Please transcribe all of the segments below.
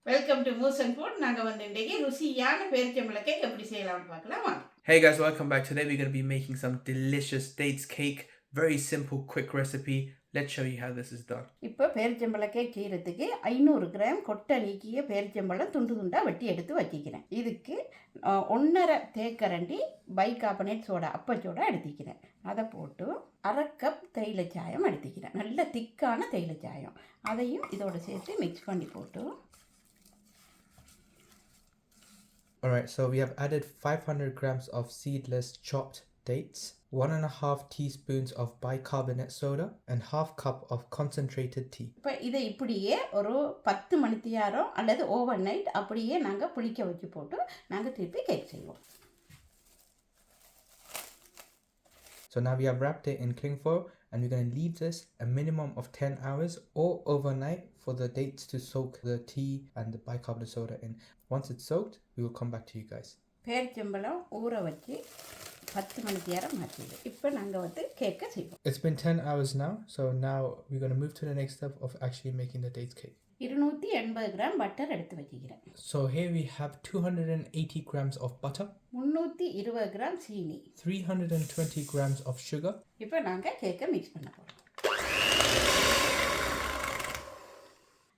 Welcome to Moose and food. நாங்கள் வந்து இன்றைக்கி ருசியான பேரிச்சம்பழ கேக் எப்படி செய்யலாம்னு பார்க்கலாம் வாங்க. Hey guys, welcome back. Today we're going to be making some delicious dates cake. Very simple, quick recipe. Let's show you how this is done. இப்போ பேரிச்சம்பழ cake செய்கிறதுக்கு 500 கிராம் கொட்டை நீக்கிய பேரிச்சம்பழம் துண்டு துண்டாக வெட்டி எடுத்து வச்சிக்கிறேன். இதுக்கு 1.5 தேக்கரண்டி பைகார்பனேட் சோடா அப்பச்சோடா எடுத்துக்கிறேன். அதை போட்டு 1/2 கப் தேயிலை சாயம் எடுத்துக்கிறேன். நல்ல திக்கான தேயிலை சாயம் அதையும் இதோட சேர்த்து மிக்ஸ் பண்ணி போட்டு. Alright, so we have added 500 grams of seedless chopped dates, 1.5 teaspoons of bicarbonate soda, and 1/2 cup of concentrated tea. இப்போ இதை இப்படியே ஒரு 10 மணித்தியாரம் அல்லது ஓவர் நைட் அப்படியே நாங்கள் புளிக்க வச்சு போட்டு நாங்கள் திருப்பி கேக் செய்வோம். So now we have wrapped it in cling foil and we're going to leave this a minimum of 10 hours or overnight for the dates to soak the tea and the bicarbonate soda in. Once it's soaked, we will come back to you guys. பேரிச்சம்பழம் ஊற வச்சு 10 மணித்தியாரம் மாற்றிடு. இப்போ நாங்கள் வந்து கேக்கை செய்வோம். It's been 10 hours now, so now we're going to move to the next step of actually making the dates cake. 280 gram butter எடுத்து வச்சுக்கிறேன். So here we have 280 grams of butter, 320 gram சீனி, 320 grams of sugar. இப்போ நாங்கள் கேக்கை mix பண்ண போகிறோம்.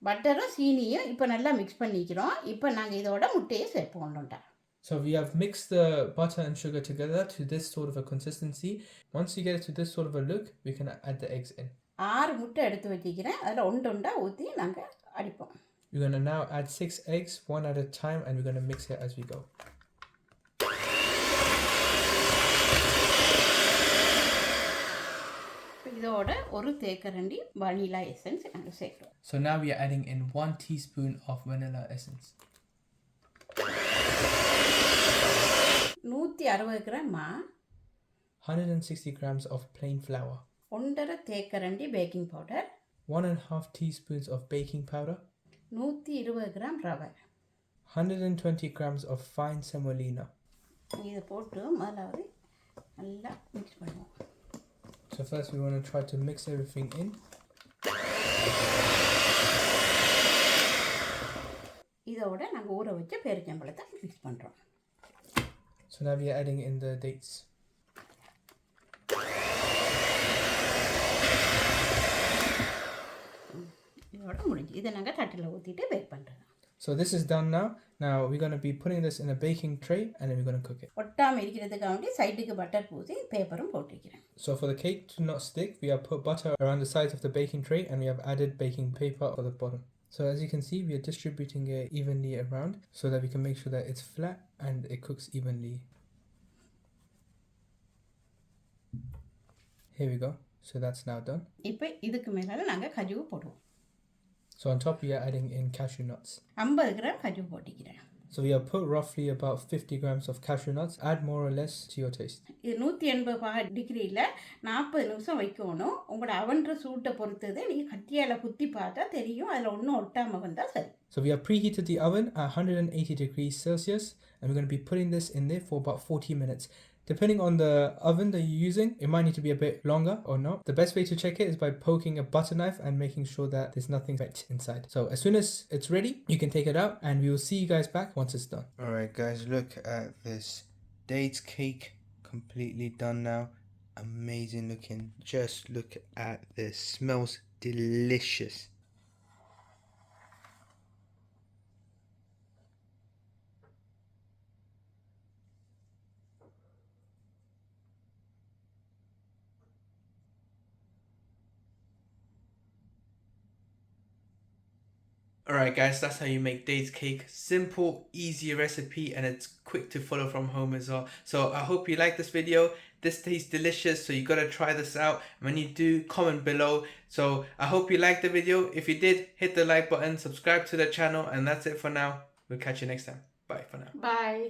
பட்டரும் சீனியும் இப்போ நல்லா மிக்ஸ் பண்ணிக்கிறோம். இப்போ நாங்கள் இதோட முட்டையை சேர்ப்போம்டா. So we have mixed the butter and sugar together to this sort of a consistency. Once you get it to this sort of a look, we can add the eggs in. 6 முட்டை எடுத்து வச்சுக்கிறேன். அதில் ஒன்றா ஊற்றி நாங்கள் அடிப்போம். We're going to now add 6 eggs, one at a time, and we're going to mix it as we go. இதோட ஒரு தேக்கரண்டி வனிலா எசன்ஸ் நாங்கள் சேர்க்கிறோம். So now we are adding in 1 teaspoon of vanilla essence. 160 gram 160 grams of plain flour. 1.5 தேக்கரண்டி baking powder, 1.5 teaspoons of baking powder, 120 gram ரவை, 120 grams of fine semolina. இதை போட்டு முதலாவது நல்லா மிக்ஸ் பண்ணுவோம். So first we want to try to mix everything in. இதோட நாங்கள் ஊற வச்ச பேரிச்சம்பழத்தை மிக்ஸ் பண்ணுறோம். So now we are adding in the dates. இதோட முடிஞ்சு இதை நாங்கள் தட்டில் ஊற்றிட்டு பேக் பண்ணுறோம். So this is done now. Now we're going to be putting this in a baking tray and then we're going to cook it. ஒட்டாமல் இருக்கிறதுக்காக வேண்டி சைடுக்கு பட்டர் பூசி பேப்பரும் போட்டிருக்கிறேன். So for the cake to not stick, we have put butter around the sides of the baking tray and we have added baking paper for the bottom. So as you can see, we are distributing it evenly around so that we can make sure that it's flat and it cooks evenly. Here we go. So that's now done. இப்போ இதுக்கு மேலே நாங்கள் கஜு போடுவோம். So on top we are adding in cashew nuts. 50 gram கஜு போட்டிக்கிறேன். So we have put roughly about 50 grams of cashew nuts. Add more or less to your taste. இது 180 டிகிரியில் 40 நிமிஷம் வைக்கணும். உங்களோட அவன்ற சூட்டை பொறுத்தது. நீங்கள் கத்தியால் குத்தி பார்த்தா தெரியும், அதில் ஒன்றும் ஒட்டாமல் வந்தால் சரி. So we have preheated the oven at 180 degrees Celsius and we're going to be putting this in there for about 40 minutes. Depending on the oven that you're using, it might need to be a bit longer or not. The best way to check it is by poking a butter knife and making sure that there's nothing wet inside. So as soon as it's ready, you can take it out and we will see you guys back once it's done. Alright guys, look at this dates cake, completely done now. Amazing looking. Just look at this. Smells delicious. Alright guys, that's how you make dates cake. Simple, easy recipe and it's quick to follow from home as well. So I hope you like this video. This tastes delicious, so you gotta try this out. When you do, comment below. So I hope you liked the video. If you did, hit the like button, subscribe to the channel, and that's it for now. We'll catch you next time. Bye for now. Bye.